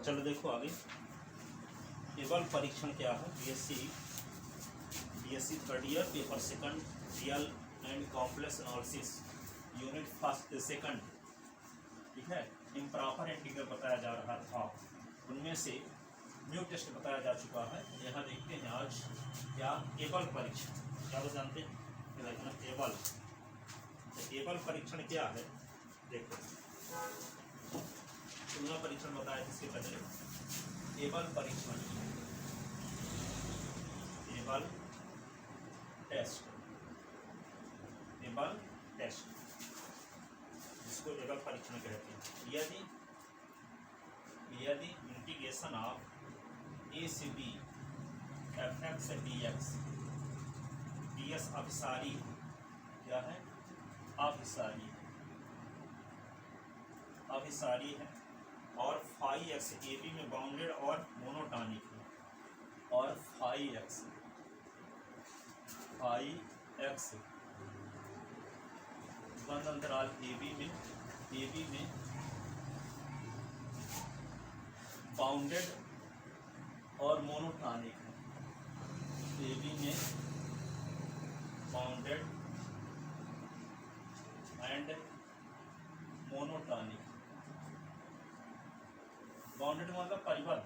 चलो देखो आगे केवल परीक्षण क्या है। BSc third year paper second real and complex analysis unit first second, ठीक है। इम्प्रॉपर इंटीग्रल बताया जा रहा था, उनमें से न्यू टेस्ट बताया जा चुका है। यहाँ देखते हैं आज क्या केवल परीक्षण, क्या वो जानते हैं केवल, केवल परीक्षण क्या है। देखो तुलना परीक्षण बताया इसके पहले, केवल परीक्षण, केवल टेस्ट, केवल टेस्ट जिसको केवल परीक्षण कहते हैं। यदि इंटीग्रेशन ऑफ ए से B F X DX DS अभिसारी, क्या है अभिसारी, अभिसारी है और फाई एक्स ए बी में बाउंडेड और मोनोटॉनिक है, और फाई एक्स बंद अंतराल ए बी में बाउंडेड और मोनोटॉनिक है, ए बी में बाउंडेड एंड मोनोटॉनिक। बाउंडेड मतलब परिबद्ध,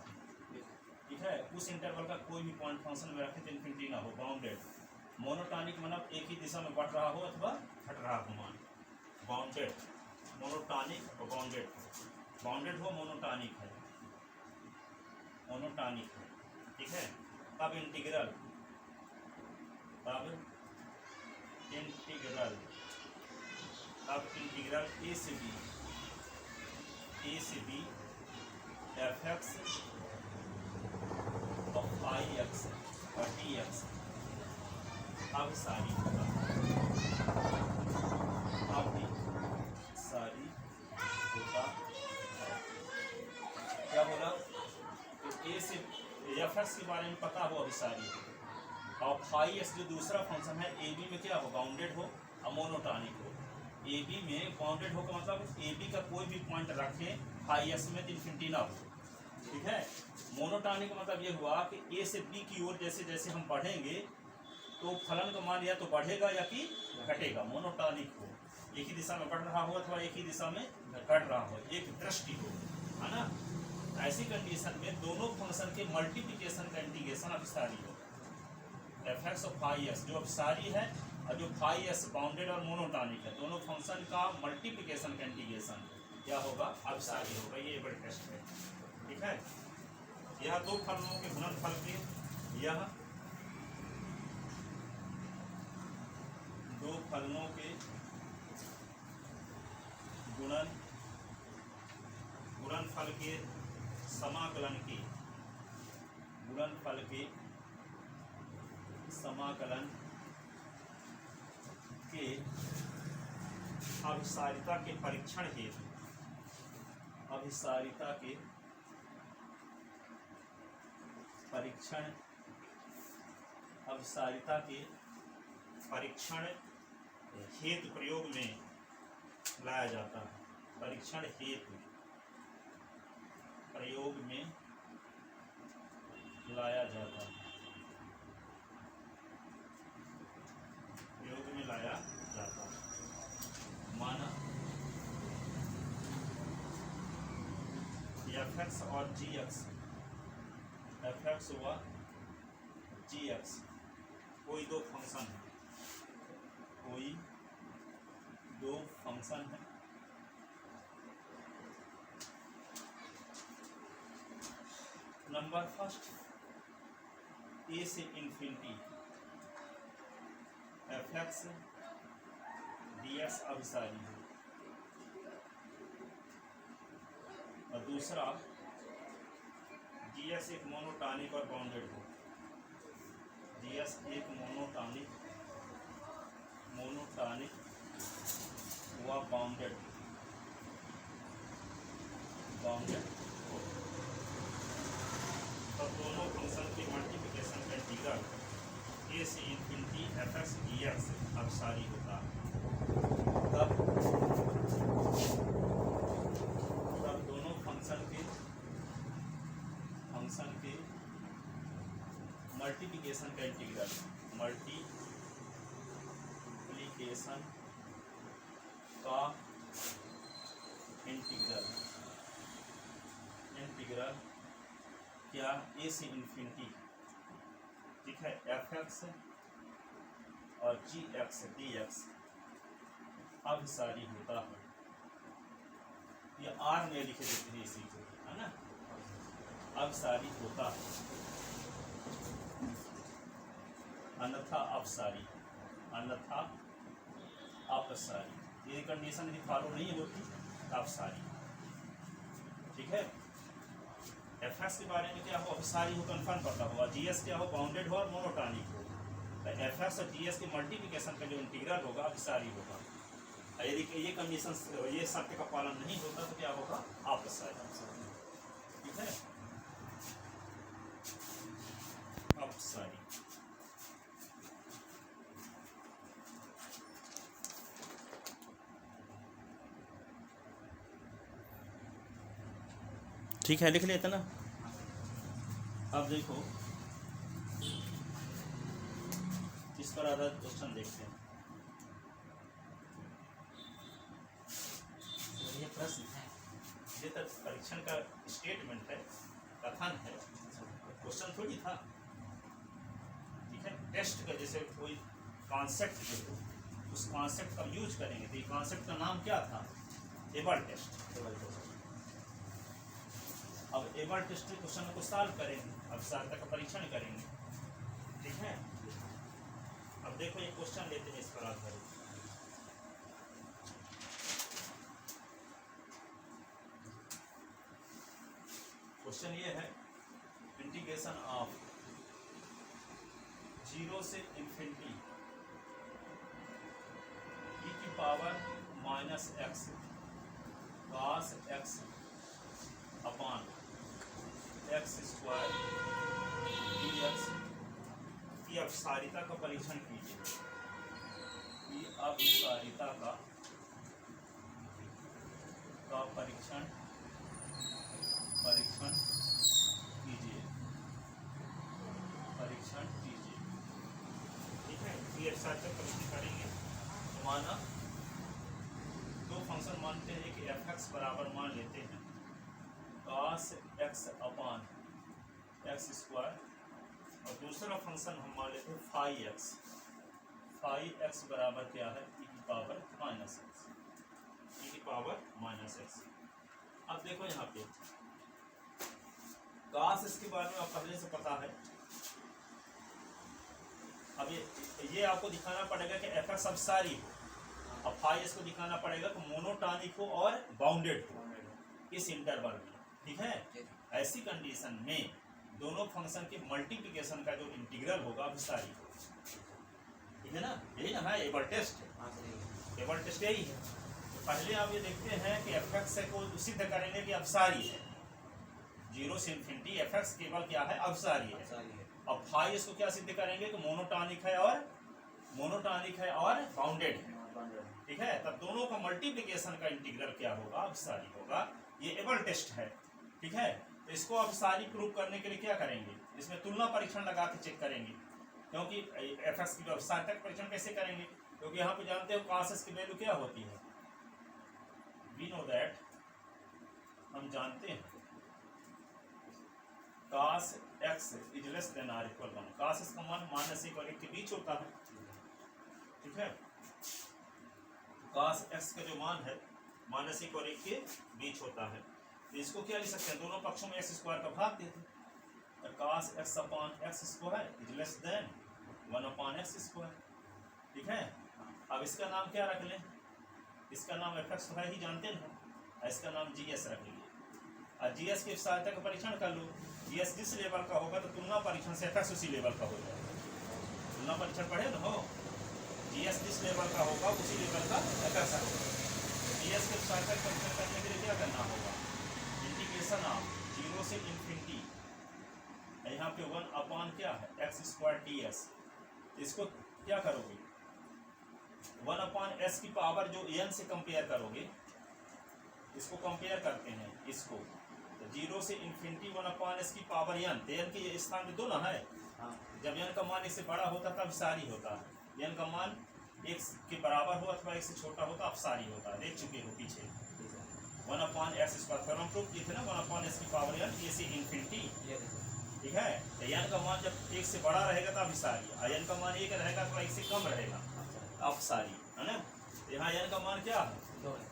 ठीक है, उस इंटरवल का कोई भी पॉइंट फंक्शन में रखें तो इन्फिनिटी ना हो। बाउंडेड, मोनोटॉनिक मतलब एक ही दिशा में बढ़ रहा हो अथवा घट रहा हो मान। बाउंडेड, मोनोटॉनिक और बाउंडेड, बाउंडेड हो मोनोटॉनिक है, मोनोटॉनिक है, ठीक है। अब इंटीग्रल, अब इंटीग्रल ए से बी एफ एक्स और फाई एक्स और डी एक्स अब सारी होगा, अब भी सारी होता है। क्या बोला तो ए से एफ एक्स के बारे में पता हो अभी सारी, और फाई एक्स जो दूसरा फंक्शन है ए बी में क्या हो बाउंडेड हो और मोनोटॉनिक हो। ए बी में बाउंडेड हो का मतलब ए बी का कोई भी पॉइंट रखें फाई एक्स में तो इन्फिनिटी ना हो, ठीक है। मोनोटॉनिक का मतलब ये हुआ कि ए से बी की ओर जैसे जैसे हम बढ़ेंगे तो फलन का मान या तो बढ़ेगा या कि घटेगा। मोनोटॉनिक हो, एक ही दिशा में बढ़ रहा हो अथवा एक ही दिशा में घट रहा हो, एक दृष्टि हो, है ना। ऐसी कंडीशन में दोनों फंक्शन के मल्टीप्लिकेशन का इंटीग्रेशन अभिसारी हो। एफ एक्स और फाई एक्स जो अभिसारी है और जो फाई एक्स बाउंडेड और मोनोटॉनिक है, दोनों फंक्शन का मल्टीप्लिकेशन का इंटीग्रेशन क्या होगा अभिसारी होगा। ये बड़ी टेस्ट है, ठीक है। यह दो फलनों के गुणनफल के, यह दो फलनों के गुणनफल के समाकलन के, गुणनफल के समाकलन के अभिसारिता के परीक्षण हेतु, अभिसारिता के परीक्षण, अभिसारिता के परीक्षण हेतु प्रयोग में लाया जाता है। परीक्षण हेतु प्रयोग में लाया जाता है, प्रयोग में लाया जाता है। माना एफ एक्स और जी एक्स, एफ एक्स हुआ जी एक्स, कोई दो फंक्शन है, कोई दो फंक्शन है, नंबर फर्स्ट ए से infinity F x D x अभिसारी है, और दूसरा जी एस एक मोनोटॉनिक और बाउंडेड हो, जी एस एक मोनोटॉनिक हुआ बाउंडेड हो, तो दोनों फंक्शन की मल्टीप्लिकेशन का इंटीग्रल ए से infinity F x D x अभिसारी होता है। तब दोनों फंक्शन के मल्टीप्लिकेशन का इंटीग्रल, मल्टीप्लिकेशन का इंटीग्रल, इंटीग्रल क्या ए से इन्फिनिटी, ठीक है, एफ एक्स और जी एक्स डी एक्स अभिसारी होता है। ये आर में लिखे देते हैं इसी को, है ना, अभिसारी होता है, अन्यथा अपसारी, अन्यथा अपसारी। ये कंडीशन यदि फॉलो नहीं होती अपसारी, ठीक है। एफ एक्स के बारे में क्या हो, अपसारी हो, कन्फर्म पता होगा। जी एस क्या हो, बाउंडेड हो और मोनोटॉनिक हो। तो एफ एक्स और जी एस के मल्टीप्लिकेशन का जो इंटीग्रल होगा अपसारी होगा। यदि ये कंडीशन, ये शर्त का पालन नहीं होता तो क्या होगा, अपसारी, ठीक है, अपसारी। ठीक है, लिख लेते ना। अब देखो इस पर आधारित क्वेश्चन देखते हैं। ये प्रश्न है, ये तो परीक्षण का स्टेटमेंट है, कथन है, क्वेश्चन थोड़ी था, ठीक है। टेस्ट का जैसे कोई कॉन्सेप्ट देखो, उस कॉन्सेप्ट का यूज करेंगे। तो ये कॉन्सेप्ट का नाम क्या था, एबल टेस्ट। अब एबल टेस्ट क्वेश्चन को सॉल्व करेंगे, अब सार्थक का परीक्षण करेंगे, ठीक है। अब देखो ये क्वेश्चन लेते हैं, इस पर आधारित। क्वेश्चन ये है, इंटीग्रेशन ऑफ 0 से इन्फिनिटी e की power -x cos x upon x square dx की अपसारिता का परीक्षण कीजिए। की अपसारिता का परीक्षण कीजिए, परीक्षण कीजिए, ठीक है। ये अपसारिता परीक्षण करेंगे तो माना दो फंक्शन मानते हैं कि एफ एक्स बराबर मान लेते हैं cos x upon x square, और दूसरा फंक्शन हम मान लेते हैं फाई x बराबर क्या है, e की पावर -x। अब देखो यहाँ पे cos इसके बारे में आप पहले से पता है। अब ये आपको दिखाना पड़ेगा कि एफ एक्स अपसारी हो, अब फाई इसको दिखाना पड़ेगा कि मोनोटॉनिक हो और बाउंडेड हो इस इंटरवल में, ठीक है। ऐसी कंडीशन में दोनों फंक्शन के मल्टीप्लिकेशन का जो इंटीग्रल होगा अपसारी हो, ठीक है ना। यही ना है एबल टेस्ट, एबल टेस्ट यही है। तो पहले आप ये देखते हैं कि एफ एक्स को सिद्ध करेंगे कि अपसारी है, 0 से इन्फिनिटी एफ एक्स केवल क्या है, अपसारी है। अब फाई इसको क्या सिद्ध करेंगे कि मोनोटॉनिक है और बाउंडेड है, ठीक है। तब दोनों का मल्टीप्लिकेशन का इंटीग्रल क्या होगा, अपसारी होगा। ये एबल टेस्ट है, ठीक है। तो इसको अपसारी प्रूव करने के लिए क्या करेंगे, इसमें तुलना परीक्षण लगा के चेक करेंगे, क्योंकि एफ एक्स की अपसारिता परीक्षण कैसे करेंगे, क्योंकि यहाँ पे जानते हो cos x की वैल्यू क्या होती है, वी नो दैट, हम जानते हैं cos x is less than or equal 1। cos x का मान -1 और 1 के बीच होता है, ठीक है। cos x का जो मान है -1 और 1 के बीच होता है। तो इसको क्या लिख सकते हैं, दोनों पक्षों में x स्क्वायर का भाग देते हैं। cos x upon x square is less then 1 upon x square, ठीक है। अब इसका नाम क्या रख लें, इसका नाम एफ एक्स है ही जानते हैं, इसका नाम जी एस रख लीजिए। और जी एस की सहायता का परीक्षण कर लो, जी एस जिस लेवल का होगा तो तुलना परीक्षण से एफ एक्स उसी लेवल का हो जाएगा। तुलना परीक्षण पढ़े ना हो, जी एस जिस लेवल का होगा उसी लेवल का एफ एक्स होगा। जी एस के सहायता का परीक्षण करने के लिए क्या करना होगा, इंटीग्रेशन ऑफ 0 से इन्फिनिटी, यहाँ पे 1 अपॉन क्या है x स्क्वायर डी एस। इसको क्या करोगे, 1 अपॉन एस की पावर जो n से कंपेयर करोगे, इसको कंपेयर करते हैं इसको, तो 0 से इन्फिनिटी 1/s की पावर n, तो n के स्थान में 2 ना है। जब n का मान इससे बड़ा होता तब सारी होता है, n का मान 1 के बराबर हो अथवा 1 से छोटा हो तो अपसारी होता है। देख चुके हो पीछे 1/s², फिर हम प्रूफ किए थे ना 1/s की पावर n a से इन्फिनिटी, ठीक है। तो n का मान जब 1 से बड़ा रहेगा तो अपसारी, और n का मान 1 रहेगा तो 1 से कम रहेगा अपसारी, है ना। यहाँ n का मान क्या है, 2 है।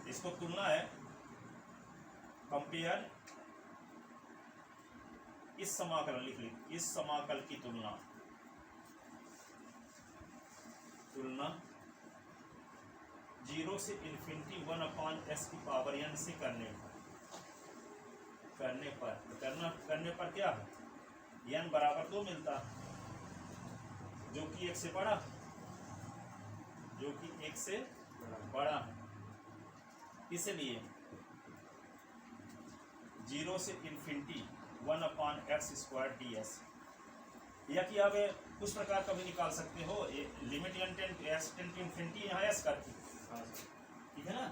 इसको तुलना है, कंपेयर, इस समाकल लिख ली, इस समाकल की तुलना 0 से इन्फिनिटी 1/s की पावर n से करने पर क्या है, n बराबर 2 मिलता है, जो कि 1 से बड़ा है। इसलिए 0 से इन्फिनिटी 1/x² ds, या कि आप उस प्रकार का भी निकाल सकते हो, limit x tend to infinity यहाँ s करके, ठीक है ना।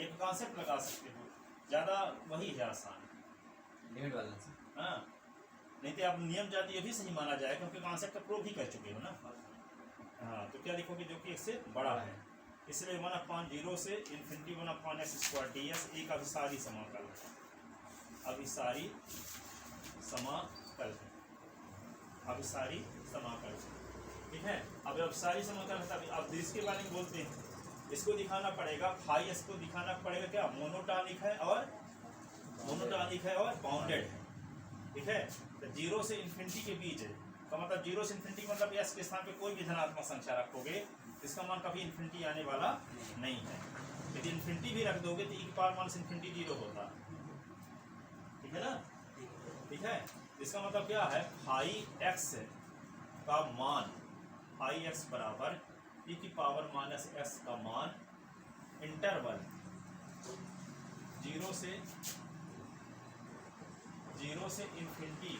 एक कॉन्सेप्ट लगा सकते हो, ज़्यादा वही है आसान, लिमिट वाला। हाँ, नहीं तो आप नियम जाति ये भी सही माना जाए क्योंकि कॉन्सेप्ट प्रूव भी कर चुके हो ना। हाँ, तो क्या लिखोगे, जो कि 1 से बड़ा है, इसलिए 1/0 से इन्फिनिटी 1/x² ds एक अभिसारी समाकल है, अभिसारी समाकल, ठीक है। अब अभिसारी समाकल है, तब अब इसके बारे में बोलते हैं, इसको दिखाना पड़ेगा, फाई इसको दिखाना पड़ेगा क्या, मोनोटॉनिक है और बाउंडेड है, ठीक है। तो 0 से इन्फिनिटी के बीच है, तो मतलब 0 से इन्फिनिटी मतलब s के स्थान पे कोई भी धनात्मक संख्या रखोगे इसका मान कभी इन्फिनिटी आने वाला नहीं है। यदि इन्फिनिटी भी रख दोगे तो e की पावर माइनस इन्फिनिटी 0 होता है, ठीक है ना, ठीक है। इसका मतलब क्या है, फाई x का मान, फाई x बराबर e की पावर माइनस s का मान इंटरवल 0 से इन्फिनिटी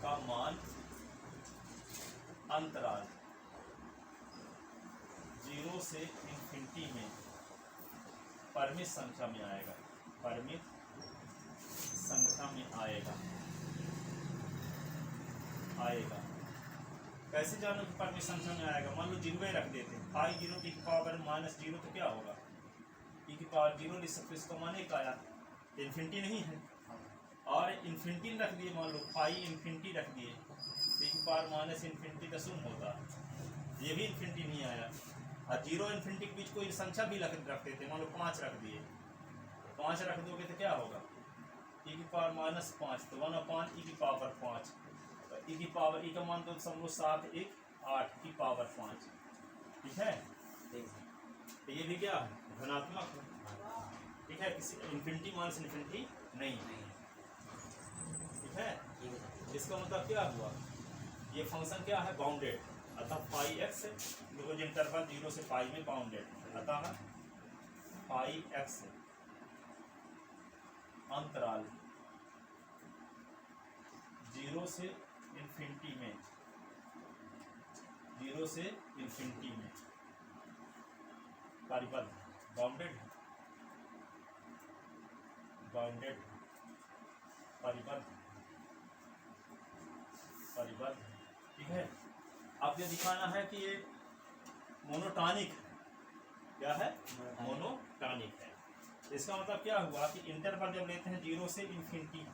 का मान अंतराल 0 से इन्फिनिटी में परिमित संख्या में आएगा, कैसे जानो कि परिमित संख्या में आएगा, मान लो 0 रख देते हैं, फाई 0 की पावर माइनस 0 तो क्या होगा, e की पावर 0 लिख सकते, इसका मान 1 आया, इन्फिनिटी नहीं है, और इन्फिनिटी रख दिए, मान लो फाई इन्फिनिटी रख दिए, e की पावर माइनस इन्फिनिटी का शून्य होता, ये भी इन्फिनिटी नहीं आया। और 0 इन्फिनिटी के बीच कोई संख्या भी रख देते, मान लो 5 रख दिए, 5 रख दोगे तो क्या होगा, e की पावर माइनस 5, तो 1/e की पावर 5, तो e की पावर, e का मान तो समझो 7 1 8 की पावर 5, ठीक है। तो ये भी क्या है, धनात्मक है, ठीक है, किसी इन्फिनिटी माइनस इन्फिनिटी नहीं है, ठीक है। इसका मतलब क्या हुआ, ये फंक्शन क्या है, बाउंडेड, अतः फाई x बिकॉज इंटरवल 0 से पाई में बाउंडेड, अतः फाई x अंतराल 0 से इन्फिनिटी में परिबद्ध, बाउंडेड परिबद्ध, ठीक है। अब ये दिखाना है कि ये मोनोटॉनिक है, क्या है, मोनोटॉनिक है। इसका मतलब क्या हुआ कि इंटरवल जब लेते हैं 0 से इन्फिनिटी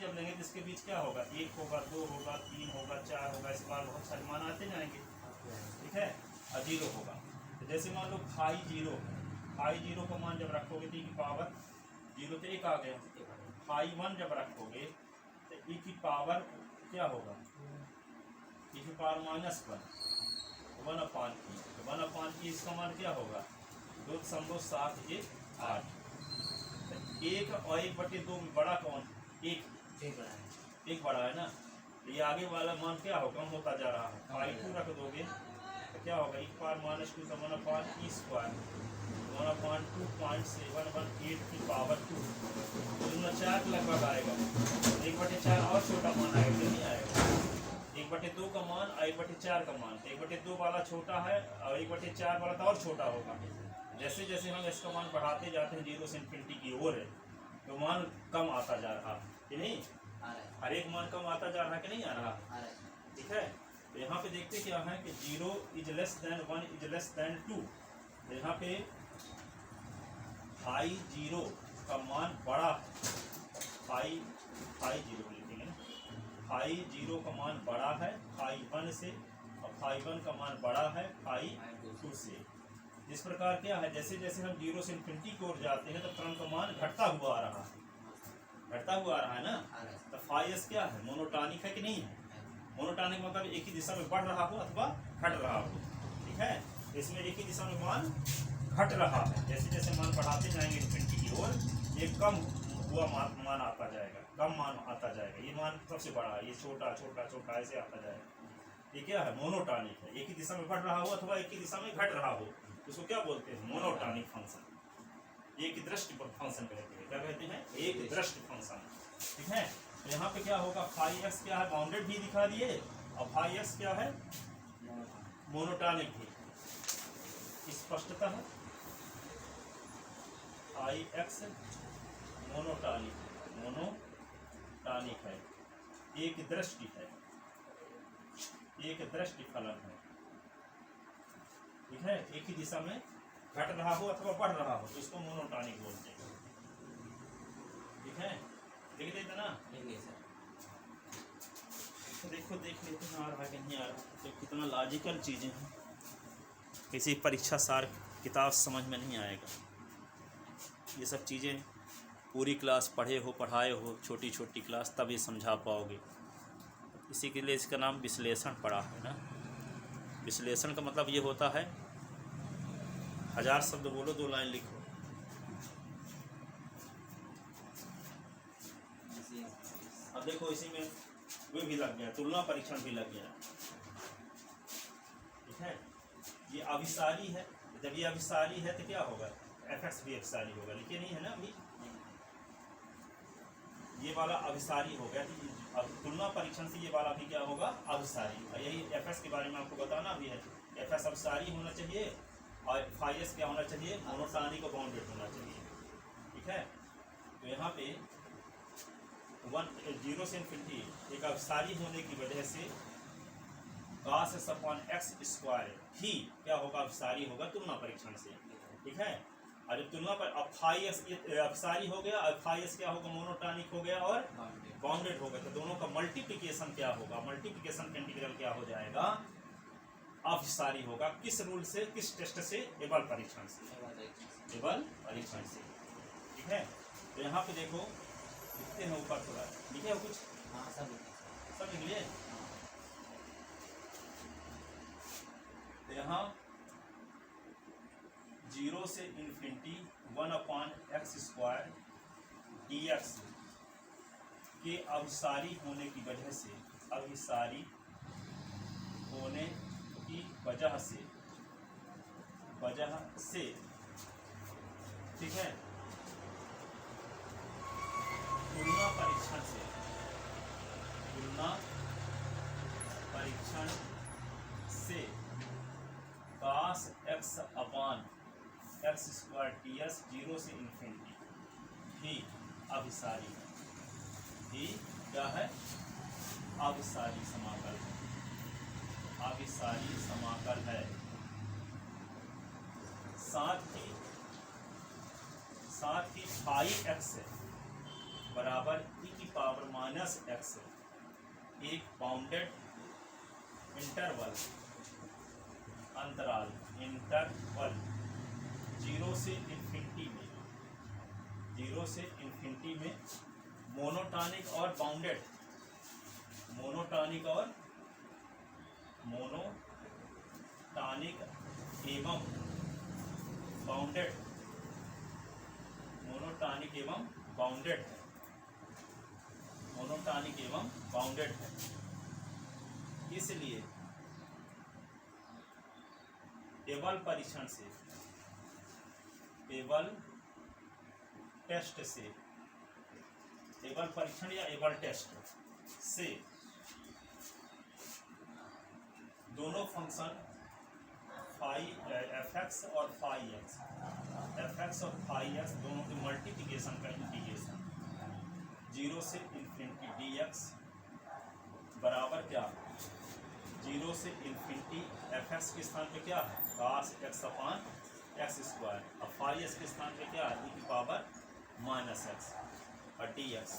जब लेंगे तो इसके बीच क्या होगा, 1 होगा, 2 होगा, 3 होगा, 4 होगा, इस बार बहुत सारे मान आते जाएंगे, ठीक है, और 0 होगा। तो जैसे मान लो फाई 0 का मान जब रखोगे तो e की पावर 0 तो 1 आ गया, फाई 1 जब रखोगे तो e की पावर क्या होगा, e की पावर माइनस 1/e, तो 1/e इसका मान क्या होगा, 2.7 1 8, 1 और 1/2 में बड़ा कौन, एक बड़ा है ना, तो ये आगे वाला मान क्या हो, कम होता जा रहा है, फाई 2 रख दोगे तो क्या होगा, e की पावर माइनस 2 का 1/e², 1/2.718 की पावर 2, 4 लगभग आएगा, 1/4 और छोटा मान आएगा, नहीं आएगा, 1/2 का मान और 1/4 का मान, 1/2 वाला छोटा है और 1/4 वाला तो और छोटा होगा, जैसे जैसे हम इसका मान बढ़ाते जाते हैं 0 से इन्फिनिटी की ओर है, तो मान कम आता जा रहा कि नहीं, हर एक मान कम आता जा रहा कि नहीं आ रहा, ठीक है। तो यहाँ पे देखते क्या है कि 0 is less then 1 is less then 2। तो यहाँ पे फाई 0 का मान बड़ा, फाई 0 लिखेंगे ना, फाई 0 का मान बड़ा है फाई 1 से, और फाई 1 का मान बड़ा है फाई 2 से। इस प्रकार क्या है, जैसे जैसे हम 0 से इन्फिनिटी की ओर जाते हैं तो क्रम का मान घटता हुआ आ रहा है, घटता हुआ आ रहा है ना। तो फाई एस क्या है, मोनोटॉनिक है कि नहीं है, मोनोटॉनिक मतलब एक ही दिशा में बढ़ रहा हो अथवा घट रहा हो, ठीक है। इसमें एक ही दिशा में मान घट रहा है, जैसे जैसे मान बढ़ाते जाएंगे इन्फिनिटी की ओर, ये कम हुआ मान आता जाएगा, कम मान आता जाएगा, ये मान सबसे बड़ा है, ये छोटा छोटा छोटा ऐसे आता जाएगा। ये क्या है, मोनोटॉनिक है, एक ही दिशा में बढ़ रहा हो अथवा एक ही दिशा में घट रहा हो, उसको क्या बोलते हैं, मोनोटॉनिक फंक्शन, एक दृष्टि फंक्शन कहते हैं। क्या कहते हैं, एक दृष्टि फंक्शन, ठीक है। तो यहाँ पे क्या होगा, फाई एक्स क्या है, बाउंडेड भी दिखा दिए, और फाई एक्स क्या है, मोनोटॉनिक भी, स्पष्टता है। फाई एक्स मोनोटॉनिक है, एक दृष्टि है, एक दृष्टि फलन है, ठीक है। एक ही दिशा में घट रहा हो अथवा बढ़ रहा हो तो इसको मोनोटॉनिक बोलते हैं, ठीक है। देख लेते ना, तो देखो देख लेते हैं आ रहा है कि नहीं आ रहा, तो कितना लॉजिकल चीज़ें हैं, किसी परीक्षा सार किताब समझ में नहीं आएगा। ये सब चीज़ें पूरी क्लास पढ़े हो, पढ़ाए हो, छोटी छोटी क्लास, तब ये समझा पाओगे। इसी के लिए इसका नाम विश्लेषण पड़ा है ना। विश्लेषण का मतलब ये होता है, 1000 शब्द बोलो 2 लाइन लिखो। अब देखो इसी में वो भी लग गया, तुलना परीक्षण भी लग गया, ठीक है। ये अभिसारी है, जब ये अभिसारी है तो क्या होगा, एफ भी अभिसारी होगा, लिखे नहीं है ना अभी, ये वाला अभिसारी हो गया। अब तुलना परीक्षण से ये वाला भी क्या होगा, अभिसारी। यही एफ के बारे में आपको बताना भी है, एफ अभिसारी होना चाहिए और फाई एस क्या होना चाहिए, मोनोटॉनिक और बाउंडेड होना चाहिए, ठीक है। तो यहाँ पे 0 से इन्फिनिटी एक अभिसारी होने की वजह से cos अपॉन एक्स स्क्वायर ही क्या होगा, अभिसारी होगा तुलना परीक्षण से, ठीक है। और जब तुलना पर अब फाई एस अभिसारी हो गया, और फाई एस क्या होगा, मोनोटॉनिक हो गया और बाउंडेड हो गया, तो दोनों का मल्टीप्लिकेशन क्या होगा, मल्टीप्लिकेशन का इंटीग्रल क्या हो जाएगा, अभिसारी होगा। किस रूल से, किस टेस्ट से, एबल परीक्षण से, एबल परीक्षण से, ठीक है। तो यहाँ पे देखो लिखते हैं ऊपर थोड़ा, लिखे हो कुछ, सब लिख लिए। तो यहाँ 0 से infinity 1 upon x square dx के अभिसारी होने की वजह से, अभिसारी होने की वजह से ठीक है, तुलना परीक्षण से, तुलना परीक्षण से cos x upon x square ds 0 से इन्फिनिटी ही अभिसारी है, ही क्या है, अभिसारी समाकल है, अभिसारी समाकल है। साथ ही फाई एक्स बराबर e की पावर माइनस एक्स एक बाउंडेड इंटरवल, अंतराल, इंटरवल 0 से इन्फिनिटी में, 0 से इन्फिनिटी में मोनोटॉनिक और बाउंडेड, मोनोटॉनिक और मोनोटॉनिक एवं बाउंडेड, मोनोटॉनिक एवं बाउंडेड है, मोनोटॉनिक एवं बाउंडेड है। इसलिए एबल परीक्षण से, एबल टेस्ट से, एबल परीक्षण या एबल टेस्ट से दोनों फंक्शन एफ एक्स और फाई एक्स, एफ एक्स और फाई एक्स दोनों के मल्टीप्लिकेशन का इंटीग्रेशन 0 से इन्फिनिटी डी एक्स बराबर क्या, 0 से इन्फिनिटी एफ एक्स के स्थान पे क्या है cos x अपान एक्स स्क्वायर, अब फाई एक्स के स्थान पे क्या है e की पावर माइनस एक्स और डी एक्स।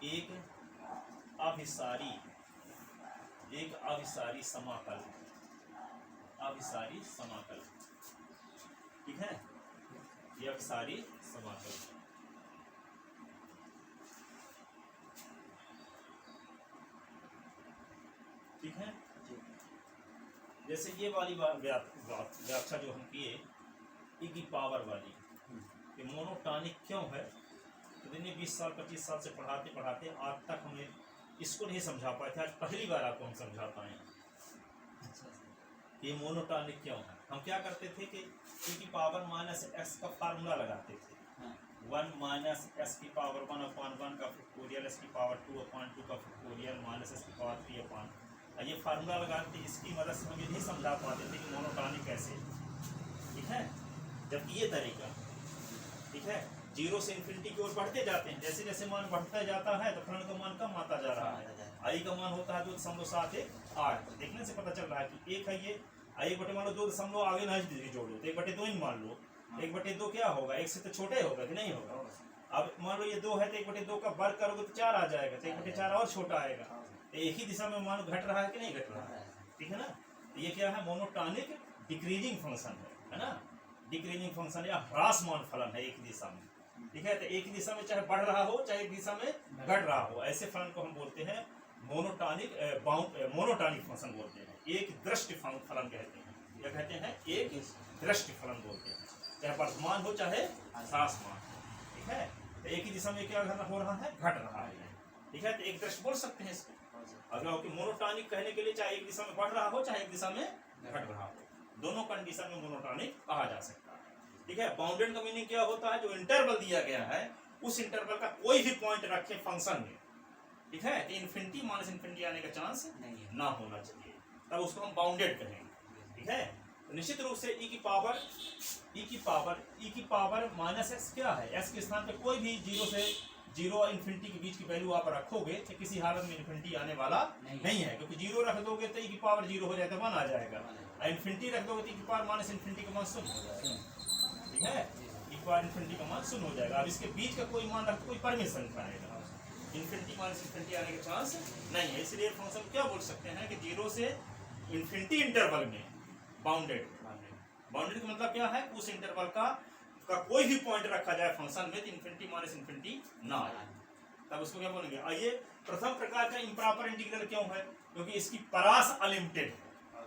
एक अभिसारी समाकल, अभिसारी समाकल, ठीक है, ये अभिसारी समाकल। ठीक है, जैसे ये वाली व्याख्या जो हम किए ई की पावर वाली, कि मोनोटॉनिक क्यों है, तो दिन 20 साल 25 साल से पढ़ाते पढ़ाते आज तक हमें इसको नहीं समझा पाए थे, आज पहली बार आपको हम समझा पाए ये मोनोटॉनिक क्यों है। हम क्या करते थे कि ई की पावर माइनस एक्स का फार्मूला लगाते थे, 1 माइनस एक्स की पावर 1 अपान 1 का फैक्टोरियल, एक्स की पावर 2 अपान 2 का फैक्टोरियल माइनस एक्स की पावर 3 अपान, ये फार्मूला लगाते, इसकी मदद से हम ये नहीं समझा पाते थे कि मोनोटॉनिक कैसे, ठीक है। जबकि ये तरीका, ठीक है, 0 से इन्फिनिटी की ओर बढ़ते जाते हैं, जैसे जैसे मान बढ़ता जाता है तो फलन का मान कम आता जा रहा है, आई का मान होता है 2.718, देखने से पता चल रहा है कि एक है ये आई बटे मान लो 2 आगे ना जोड़ लो तो 1/2 ही मान लो, 1/2 क्या होगा, 1 से तो छोटा ही होगा कि नहीं होगा। अब मान लो ये 2 है तो 1/2 का वर्ग करोगे तो 4 आ जाएगा, तो 1/4 और छोटा आएगा, तो एक ही दिशा में मान घट रहा है कि नहीं घट रहा है, ठीक है ना। तो ये क्या है, मोनोटॉनिक डिक्रीजिंग फंक्शन है ना, डिक्रीजिंग फंक्शन या ह्रासमान फलन है एक दिशा में, ठीक है। तो एक दिशा में चाहे बढ़ रहा हो चाहे एक दिशा में घट रहा हो, ऐसे फलन को हम बोलते हैं मोनोटॉनिक मोनोटॉनिक फंक्शन बोलते हैं, एक दृष्टि फलन कहते हैं, या कहते हैं एक दृष्टि फलन बोलते हैं, चाहे वर्तमान हो चाहे ह्रासमान, ठीक है। तो एक ही दिशा में क्या हो रहा है, घट रहा है, ठीक है। तो एक दृष्टि बोल सकते हैं इसको, अगर मोनोटॉनिक कहने के लिए चाहे एक दिशा में बढ़ रहा हो चाहे एक दिशा में घट रहा हो, दोनों कंडीशन में मोनोटॉनिक कहा जा सकता है, ठीक है। बाउंडेड का मीनिंग क्या होता है, जो इंटरवल दिया गया है उस इंटरवल का कोई भी पॉइंट रखे फंक्शन में, ठीक है, तो इन्फिनिटी माइनस इन्फिनिटी आने का चांस नहीं ना होना चाहिए, तब उसको हम बाउंडेड कहेंगे, ठीक है। तो निश्चित रूप से e की पावर माइनस एक्स क्या है, एक्स के स्थान पे कोई भी 0 से 0 और इन्फिनिटी के बीच की वैल्यू आप रखोगे तो किसी हालत में इन्फिनिटी आने वाला नहीं है, क्योंकि 0 रख दोगे तो e की पावर 0 हो जाएगा, 1 आ जाएगा, और इन्फिनिटी रख दोगे तो e की पावर माइनस इन्फिनिटी का मान 0 हो जाएगा, ठीक है, e की पावर इन्फिनिटी का मान 0 हो जाएगा। अब इसके बीच का कोई मान रख कोई परमिशन पाएगा, इन्फिनिटी माइनस इन्फिनिटी आने का चांस नहीं है, इसलिए फंक्शन क्या बोल सकते हैं कि 0 से इन्फिनिटी इंटरवल में बाउंडेड, बाउंडेड का मतलब क्या है, उस इंटरवल का कोई भी पॉइंट रखा जाए फंक्शन में तो इन्फिनिटी माइनस इन्फिनिटी ना आए, तब उसको क्या बोलेंगे। आइए, प्रथम प्रकार का इम्प्रॉपर इंटीग्रल क्यों है, क्योंकि इसकी परास अनलिमिटेड है,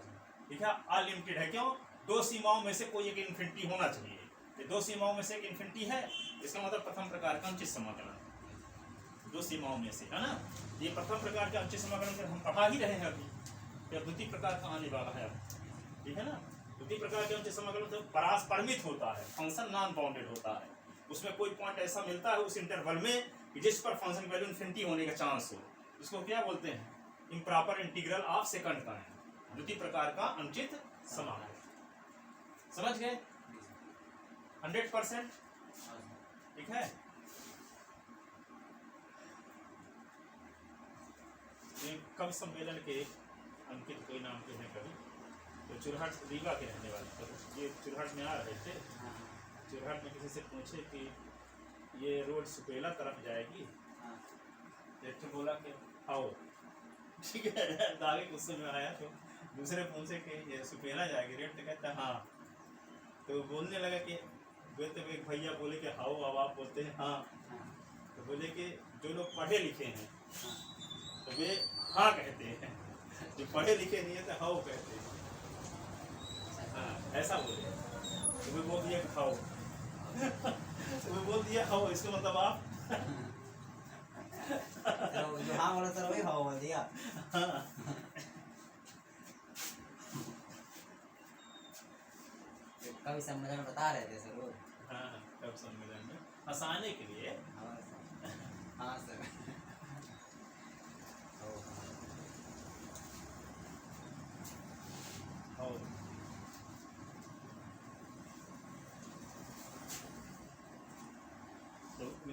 ठीक है, अनलिमिटेड है, क्यों, 2 सीमाओं में से कोई एक इन्फिनिटी होना चाहिए, ये 2 सीमाओं में से एक इन्फिनिटी है, इसका मतलब प्रथम प्रकार का अनुचित समाकलन 2 सीमाओं में से, है ना। ये प्रथम प्रकार का अनुचित समाकलन हम पढ़ा ही रहे हैं अभी, या द्वितीय प्रकार का आने वाला है, ठीक है ना। द्वितीय प्रकार के अनुचित समाकलन तो परास परिमित होता है, फंक्शन नॉन बाउंडेड होता है, उसमें कोई पॉइंट ऐसा मिलता है उस इंटरवल में जिस पर फंक्शन वैल्यू इन्फिनिटी होने का चांस हो, इसको क्या बोलते हैं, improper integral of second kind, द्वितीय प्रकार का अनुचित समाकलन। समझ गए 100%, ठीक है। कवि सम्मेलन के अंकित कोई नाम के हैं कवि, तो चुरहट रीवा के रहने वाले, तो ये चुरहट में आ रहे थे, चुरहट में किसी से पूछे कि ये रोड सुपेला तरफ जाएगी, तो बोला कि आओ, ठीक है, दागे गुस्से में आया, तो दूसरे पूछे कि ये सुपेला जाएगी रेट, तो कहता हाँ, तो बोलने लगा कि एक भैया बोले कि हाओ, अब आप बोलते हैं हाँ, तो बोले कि जो लोग पढ़े लिखे हैं तो वे हाँ कहते हैं, जो पढ़े लिखे नहीं है तो हाओ कहते हैं, हाँ ऐसा बोले, तो वे बोल दिया खाओ, तो वे बोल दिया खाओ, इसका मतलब आप जो हाँ बोला सर वही हाओ बोल दिया। कवि सम्मेलन बता रहे थे सर वो, हाँ कवि सम्मेलन में हंसाने के लिए, हाँ सर,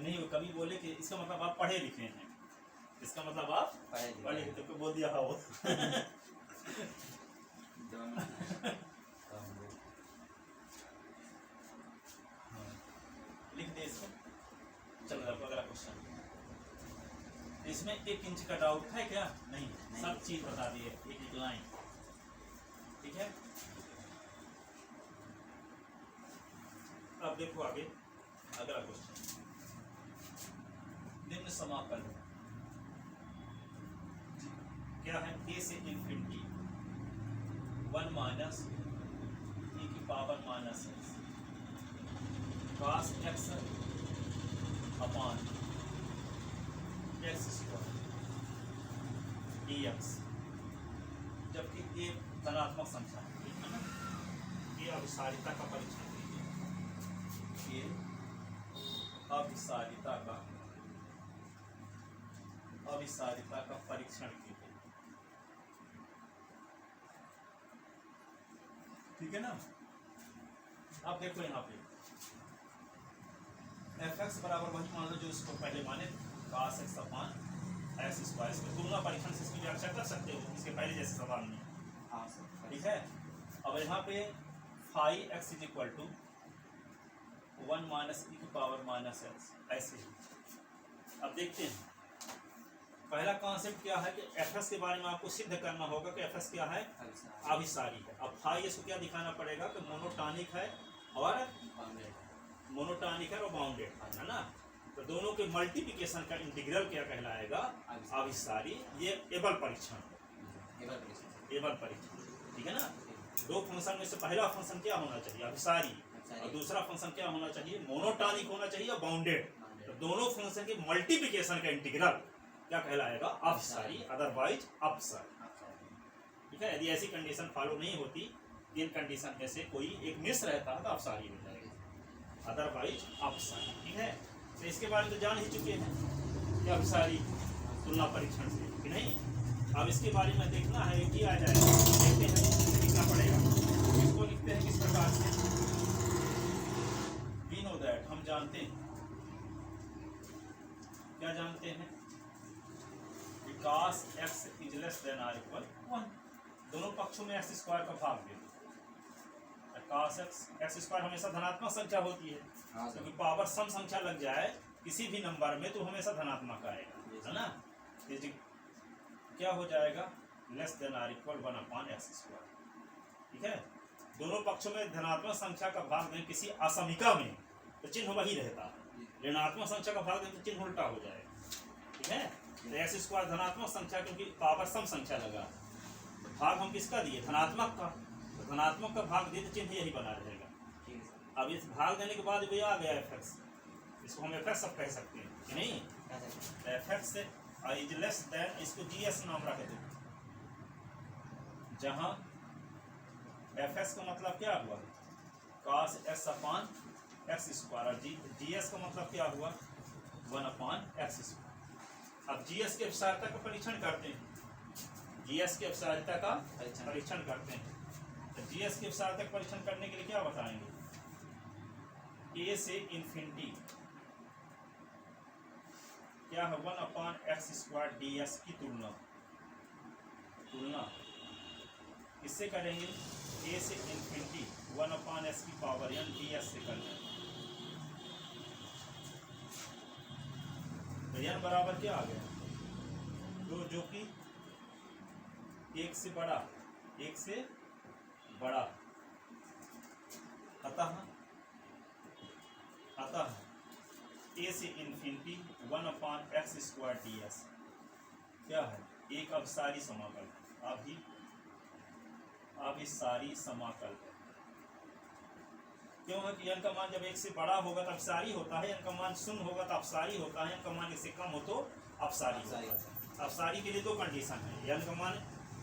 नहीं कभी बोले कि इसका मतलब आप पढ़े लिखे हैं, इसका मतलब आप पढ़े लिखे, तो बोल दिया हाँ वो लिख दे इसको। चलो अगला क्वेश्चन, इसमें 1 इंच का डाउट है क्या? नहीं, सब चीज बता दिए एक एक लाइन, ठीक है। अब देखो आगे अगला क्वेश्चन, निम्न समाकल क्या है? a से इंफिनिटी 1 माइनस e की power minus cos x upon x square dx, जबकि ये धनात्मक संख्या है ना, ये अभिसारिता का परीक्षण कीजिए, ये अभिसारिता का परीक्षण कीजिए, ठीक है ना। अब देखो यहाँ पे fx बराबर वही मान लो जो इसको पहले माने cos x upon x square, इसको तुलना परीक्षण से इसकी व्याख्या कर सकते हो, इसके पहले जैसे सवाल में, हाँ सर, ठीक है। अब यहाँ पे phi x is equal to 1 minus e की पावर माइनस x, ऐसे ही। अब देखते हैं पहला कॉन्सेप्ट क्या है कि fx के बारे में आपको सिद्ध करना होगा कि fx क्या है? अभिसारी है। अब फाई इसको क्या दिखाना पड़ेगा कि मोनोटॉनिक है और मोनोटॉनिक है और बाउंडेड है ना, तो दोनों के मल्टीप्लिकेशन का इंटीग्रल क्या कहलाएगा? अभिसारी। ये एबल परीक्षण, ठीक है ना। दो फंक्शन में से पहला फंक्शन क्या होना चाहिए? अभिसारी, और दूसरा फंक्शन क्या होना चाहिए? मोनोटॉनिक होना चाहिए और बाउंडेड। तो दोनों फंक्शन के मल्टीप्लिकेशन का इंटीग्रल क्या कहलाएगा? अभिसारी, अदरवाइज अपसारी, ठीक है। यदि ऐसी कंडीशन फॉलो नहीं होती, तीन कंडीशन में से कोई एक मिस रहता है तो अपसारी हो जाएगी, अदरवाइज अपसारी, ठीक है। तो इसके बारे में तो जान ही चुके हैं कि अभिसारी तुलना परीक्षण से कि नहीं। अब इसके बारे में देखना है कि आ जाएगा, देखते हैं लिखना पड़ेगा। इसको लिखते हैं किस प्रकार से? वी नो दैट, हम जानते हैं, क्या जानते हैं? cos x is less than or equal 1, दोनों पक्षों में x स्क्वायर का भाग दे। cos x स्क्वायर हमेशा धनात्मक संख्या होती है, क्योंकि पावर सम संख्या लग जाए किसी भी नंबर में तो हमेशा धनात्मक आएगा, है ना। क्या हो जाएगा? Less than or equal 1 upon x square, ठीक है। दोनों पक्षों में धनात्मक संख्या का भाग दें किसी असमिका में तो चिन्ह वही रहता है, ऋणात्मक संख्या का भाग दें तो चिन्ह उल्टा हो जाएगा, ठीक है। तो x स्क्वायर धनात्मक संख्या, क्योंकि पावर सम संख्या लगा, तो भाग हम किसका दिए? धनात्मक का, तो धनात्मक का भाग दिए तो चिन्ह यही बना रहेगा। अब इस भाग देने के बाद ये आ गया fx, इसको हम fx सब कह सकते हैं कि नहीं? fx इज लेस देन, इसको gs नाम रख दो, जहां fx का मतलब क्या हुआ? cos x upon x square, और gs का मतलब क्या हुआ? 1 अपॉन x स्क्वायर। अब gs की अपसारिता का परीक्षण करते हैं, gs की अपसारिता का परीक्षण करते हैं। तो gs की अपसारिता का परीक्षण करने के लिए क्या बताएंगे? a से इंफिनिटी क्या है? 1 अपॉन x स्क्वायर ds की तुलना इससे करेंगे, a से इंफिनिटी 1 अपॉन s की पावर n ds से करना है। तो n बराबर क्या आ गया? जो कि एक से बड़ा, अतः a से infinity 1 upon x square ds क्या है? एक अभिसारी समाकल, अभिसारी समाकल। क्यों है कि n का मान जब 1 से बड़ा होगा तो अपसारी होता है, n का मान 0 होगा तो अपसारी होता है, n का मान 1 से कम हो तो अपसारी होता है। अपसारी के लिए दो कंडीशन है, n का मान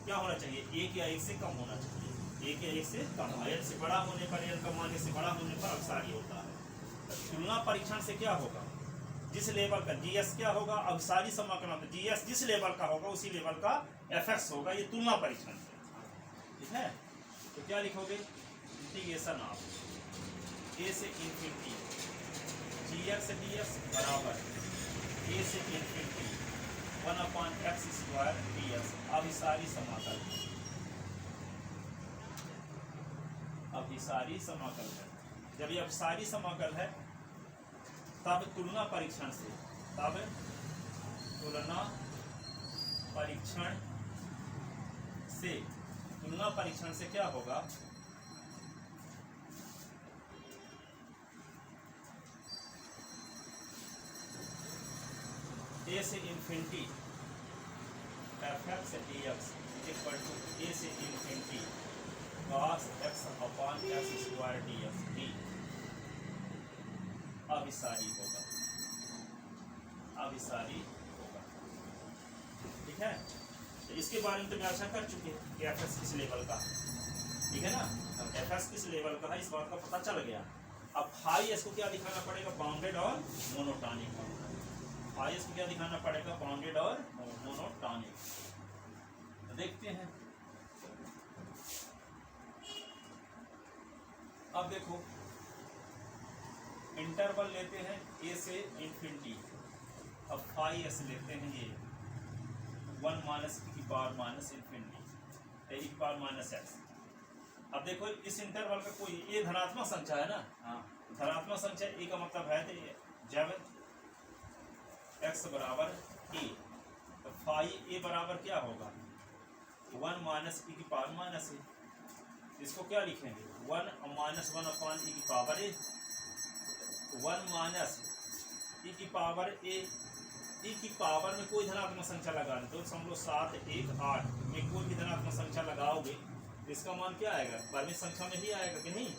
क्या होना चाहिए? 1 या 1 से कम होना चाहिए, 1 या 1 से कम। n से बड़ा होने पर, n का मान 1 से बड़ा होने पर अपसारी होता है। तुलना परीक्षण से क्या होगा? जिस लेवल का gs क्या होगा? अभिसारी समाकलन, तो gs जिस लेवल का होगा उसी लेवल का fx होगा, ये तुलना परीक्षण से, ठीक है। तो क्या लिखोगे? इंटीग्रेशन ऑफ a से इंफिनिटी एक्स डी एक्स बराबर ए से इन्फिनिटी 1/x² dx अभिसारी समाकल। अभिसारी समाकल है। जब ये अभिसारी समाकल है तब तुलना परीक्षण से, तब तुलना परीक्षण से, तुलना परीक्षण से क्या होगा, ए से infinity fx dx equal to A से infinity cos x/x² dx d अभिसारी होगा, अभिसारी होगा। ठीक है, तो इसके बारे में तो व्याख्या कर चुके हैं कि fx किस लेवल का है, ठीक है ना। अब fx किस लेवल का है इस बात का पता चल गया। अब फाई इसको क्या दिखाना पड़ेगा, बाउंडेड और मोनोटॉनिक। फाई इसको क्या दिखाना पड़ेगा, बाउंडेड और मोनोटॉनिक। तो देखते हैं। अब देखो इंटरवल लेते हैं ए से इन्फिनिटी। अब फाई एस लेते हैं ये 1 माइनस e की पावर माइनस इन्फिनिटी e की पावर माइनस एक्स। अब देखो इस इंटरवल का कोई ए धनात्मक संख्या है ना, हाँ धनात्मक संख्या ए का मतलब है तो जब x बराबर ए तो फाई ए बराबर क्या होगा, 1 माइनस e की पावर माइनस ए। इसको क्या लिखेंगे, 1 माइनस 1/e की पावर ए, 1 माइनस e की पावर ए। e की पावर में कोई धनात्मक संख्या लगा दें तो समझ लो 7, 1, 8 में कोई भी धनात्मक संख्या लगाओगे तो इसका मान क्या आएगा, परिमित संख्या में ही आएगा कि नहीं,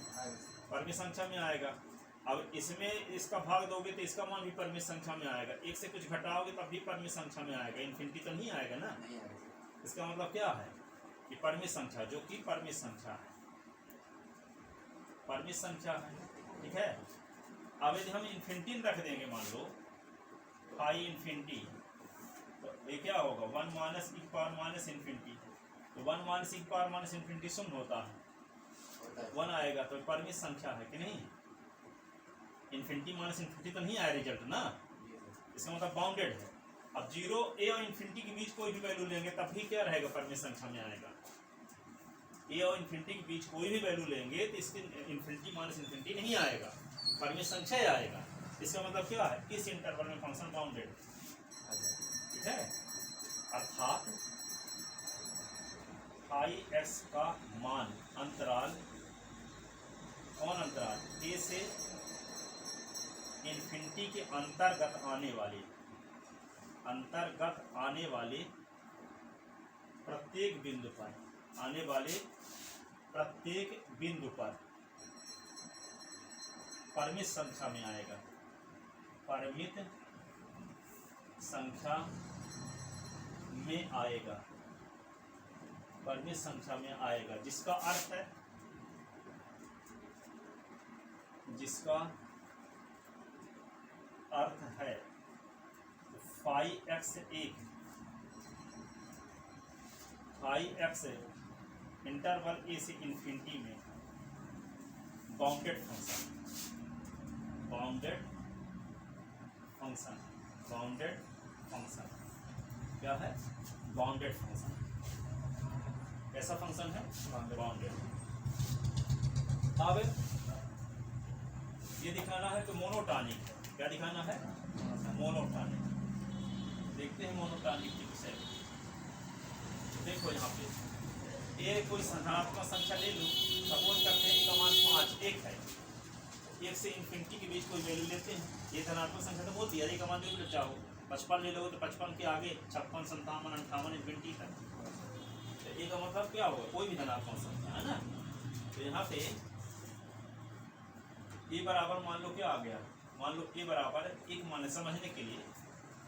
परिमित संख्या में आएगा। अब इसमें इसका भाग दोगे तो इसका मान भी परिमित संख्या में आएगा, एक से कुछ घटाओगे तब भी परिमित संख्या में आएगा, इन्फिनिटी तो नहीं आएगा ना। इसका मतलब क्या है कि परिमित संख्या, जो कि परिमित संख्या है, परिमित संख्या है। ठीक है, अब यदि हम इन्फिनिटी रख देंगे, मान लो फाई इन्फिनिटी, तो ये क्या होगा, 1 माइनस e की पावर माइनस इन्फिनिटी। तो 1 माइनस e की पावर माइनस इन्फिनिटी शून्य होता है, 1 आएगा तो परिमित संख्या है कि नहीं। इन्फिनिटी माइनस इन्फिनिटी तो नहीं आया रिजल्ट ना, इसका मतलब बाउंडेड है। अब 0 a और इन्फिनिटी के बीच कोई भी वैल्यू लेंगे तब भी क्या रहेगा, परिमित संख्या में आएगा। a और इन्फिनिटी के बीच कोई भी वैल्यू लेंगे तो इसके इन्फिनिटी माइनस इन्फिनिटी नहीं आएगा, परिमित संख्या आएगा। इसका मतलब क्या है, इस इंटरवल में फंक्शन बाउंडेड। ठीक है, अर्थात फाई एक्स का मान अंतराल, कौन अंतराल, a से इन्फिनिटी के अंतर्गत आने वाले प्रत्येक बिंदु पर, आने वाले प्रत्येक बिंदु पर परिमित संख्या में आएगा, परिमित संख्या में आएगा, परिमित संख्या में आएगा। जिसका अर्थ है, जिसका अर्थ है फाई एक्स एक, फाई एक्स इंटरवल ए से इन्फिनिटी में bounded function, bounded function, bounded function क्या है, बाउंडेड फंक्शन। कैसा फंक्शन है, बाउंडेड। अब ये दिखाना है कि मोनोटॉनिक है, क्या दिखाना है, मोनोटॉनिक। देखते हैं मोनोटॉनिक के विषय में। देखो यहाँ पे ये कोई धनात्मक संख्या ले लो, सपोज करते हैं इसका मान 5, 1 है, 1 से इन्फिनिटी के बीच कोई वैल्यू लेते हैं। ये धनात्मक संख्या तो बोल दिया, एक मान जो भी चाहो, 55 ले लो तो 55 के आगे 56, 57, 58 इन्फिनिटी तक। तो एक का मतलब क्या होगा, कोई भी धनात्मक संख्या है ना। तो यहाँ पे ए बराबर मान लो क्या आ गया, मान लो ए बराबर 1 मान समझने के लिए,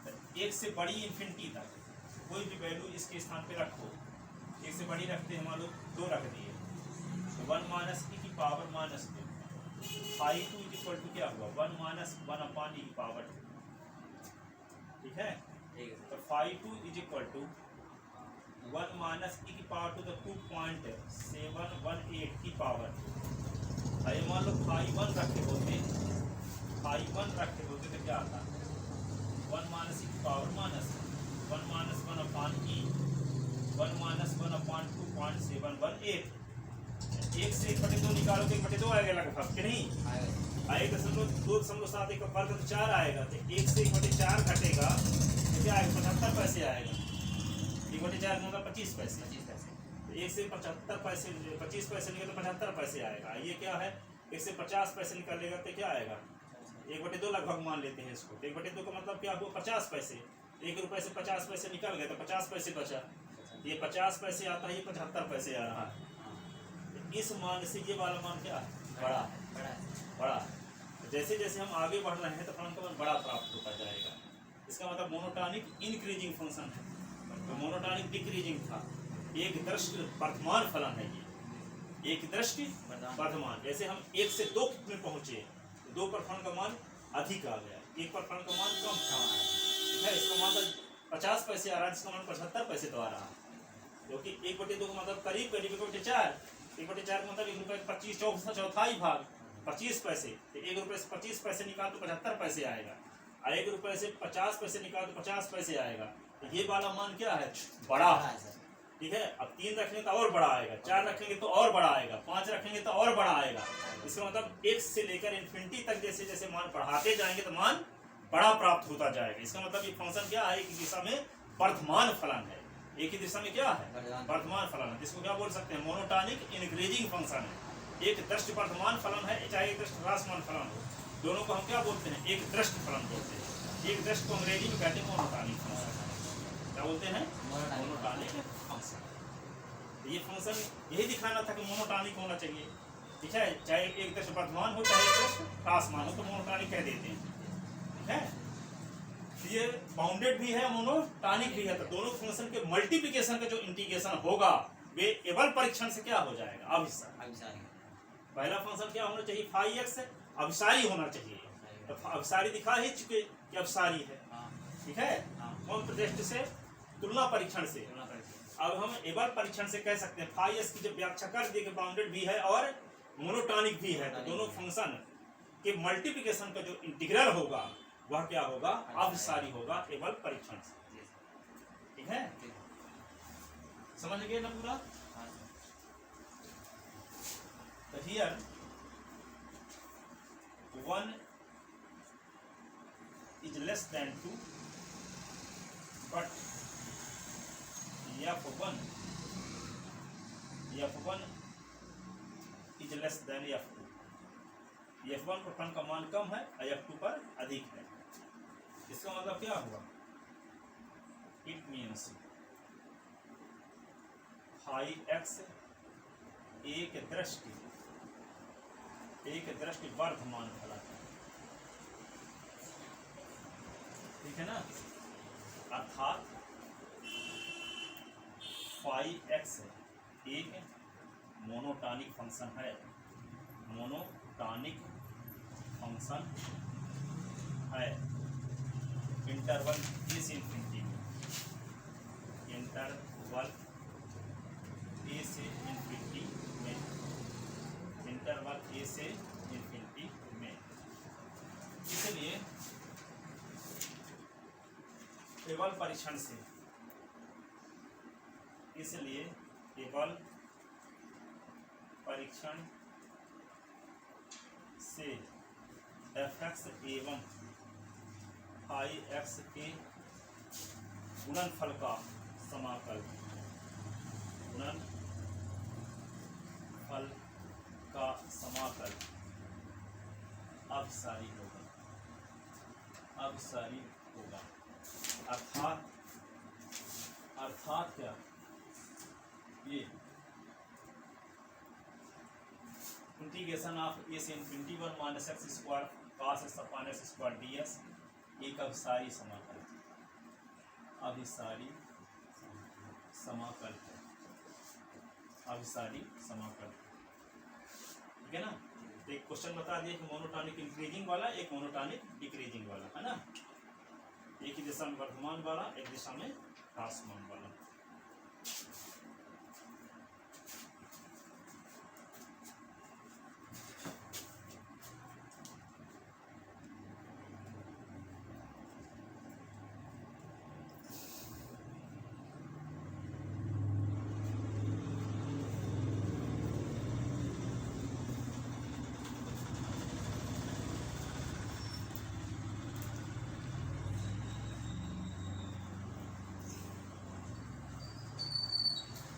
तो 1 से बड़ी इन्फिनिटी तक कोई भी वैल्यू इसके स्थान पे रखो। 1 से बड़ी रखते हैं, मान लो 2 रख दिए, तो 1 माइनस e की power minus 2, phi 2 equal to क्या हुआ, 1 माइनस 1/e की पावर 2। ठीक है, तो phi 2 is equal to 1 minus e की पावर 2 तो 2.718 की पावर। अरे मान लो फाई 1 रखे होते फाई 1 रखे होते तो क्या आता? 1 माइनस की पावर माइनस 1 माइनस 1 अपॉन ई 1 माइनस 1 अपॉन 2.718। 1 से 1/2 निकालो तो 1/2 आएगा लगभग कि नहीं? आएगा 2.7 का वर्ग तो 4 आएगा, तो 1 से 1/4 घटेगा तो क्या आएगा? 75 पैसे आएगा। 1/4 मतलब 25 पैसे। 1 से 75 पैसे 25 पैसे निकले तो 75 पैसे आएगा। ये क्या है? 1 से 50 पैसे निकालेगा तो क्या आएगा? 1/2 लगभग मान लेते हैं इसको। 1/2 का मतलब क्या हुआ? 50 पैसे। 1 रुपए से 50 पैसे निकल गए तो 50 पैसे बचा। ये 50 पैसे आता है, ये 75 पैसे आ रहा है। इस मान से ये वाला मान क्या है? बड़ा। जैसे जैसे हम आगे बढ़ रहे हैं तो फलन का मान बड़ा प्राप्त होता जाएगा। इसका मतलब मोनोटॉनिक इंक्रीजिंग फंक्शन है। तो मोनोटॉनिक डिक्रीजिंग था। एक दृष्टि वर्धमान फलन है ये, एक दृष्टि वर्धमान। जैसे हम 1 से 2 में पहुंचे, 2 पर फलन का मान अधिक आ गया, 1 पर फलन का मान कम था। ठीक है, इसका मतलब 50 पैसे आ रहा है, इसका मान 75 पैसे तो आ रहा है, क्योंकि 1/2 का मतलब करीब 1/4। 1/4 का मतलब 1 रुपये 25 चौथाई भाग 25 पैसे। तो 1 रुपये से 25 पैसे निकाल तो 75 पैसे आएगा, और 1 रुपये से 50 पैसे निकाल तो 50 पैसे आएगा। तो ये वाला मान क्या है? बड़ा है। ठीक है, अब 3 रखेंगे तो और बड़ा आएगा, 4 रखेंगे तो और बड़ा आएगा, 5 रखेंगे तो और बड़ा आएगा। इसका मतलब x से लेकर इन्फिनिटी तक जैसे जैसे मान बढ़ाते जाएंगे तो मान बड़ा प्राप्त होता जाएगा। इसका मतलब ये फंक्शन क्या है? एक ही दिशा में वर्धमान फलन है। एक ही दिशा में क्या है? वर्धमान फलन है। इसको क्या बोल सकते हैं? मोनोटॉनिक इंक्रीजिंग फंक्शन है। एक दृष्टि वर्धमान फलन है, चाहे एक दृष्टि ह्रासमान फलन हो, दोनों को हम क्या बोलते हैं? एक दृष्टि फलन बोलते हैं। एक दृष्टि को अंग्रेजी में कहते हैं मोनोटॉनिक फंक्शन। क्या बोलते हैं? Monotonic function. ये फंक्शन यही दिखाना था कि मोनोटॉनिक होना चाहिए। ठीक है, चाहे एक दृष्टि वर्धमान हो चाहे एक दृष्टि ह्रासमान हो, तो मोनोटॉनिक कह देते हैं। ठीक है, ये बाउंडेड भी है, मोनोटॉनिक भी है। तो दोनों फंक्शन के मल्टीप्लिकेशन का जो इंटीग्रेशन होगा वे एबल परीक्षण से क्या हो जाएगा? अभिसारी। पहला फंक्शन क्या होना चाहिए? फाई एक्स अभिसारी होना चाहिए। तो अभिसारी दिखा ही चुके कि अभिसारी है। ठीक है, कौन प्रदृष्टि से? तुलना परीक्षण से। अब हम एबल परीक्षण से कह सकते हैं फाई एक्स की जब व्याख्या कर दी कि बाउंडेड भी है और मोनोटॉनिक भी है, तो दोनों फंक्शन के मल्टीप्लिकेशन का जो इंटीग्रल होगा वह क्या होगा? अभिसारी होगा एबल परीक्षण से। ठीक है, समझ गए ना पूरा? तो here 1 is less than 2, but f1 is less than f2। f1 पर फलन का मान कम है और f2 पर अधिक है। इसका मतलब क्या हुआ? इट मीन्स फाई एक्स एक दृष्टि वर्धमान फलन है। ठीक है ना, अर्थात फाई एक्स एक मोनोटॉनिक फंक्शन है। मोनोटॉनिक फंक्शन है इंटरवल ए से इन्फिनिटी में। इंटरवल ए से इन्फिनिटी में। इंटरवल ए से इन्फिनिटी में। इसलिए एबल परीक्षण से, इसलिए एबल परीक्षण से f(x) एवं फाई एक्स के गुणनफल का समाकल, गुणनफल का समाकल अभिसारी होगा। अभिसारी होगा अर्थात क्या? ये इंटीग्रेशन ऑफ ए से infinity 1 minus x square cos x upon x square ds एक अभिसारी समाकल है। अभिसारी समाकल है। अभिसारी समाकल। ठीक है ना? एक क्वेश्चन बता दिए कि मोनोटॉनिक इंक्रीजिंग वाला, एक मोनोटॉनिक डिक्रीजिंग वाला, है ना? एक ही दिशा में वर्धमान वाला, एक दिशा में ह्रासमान वाला।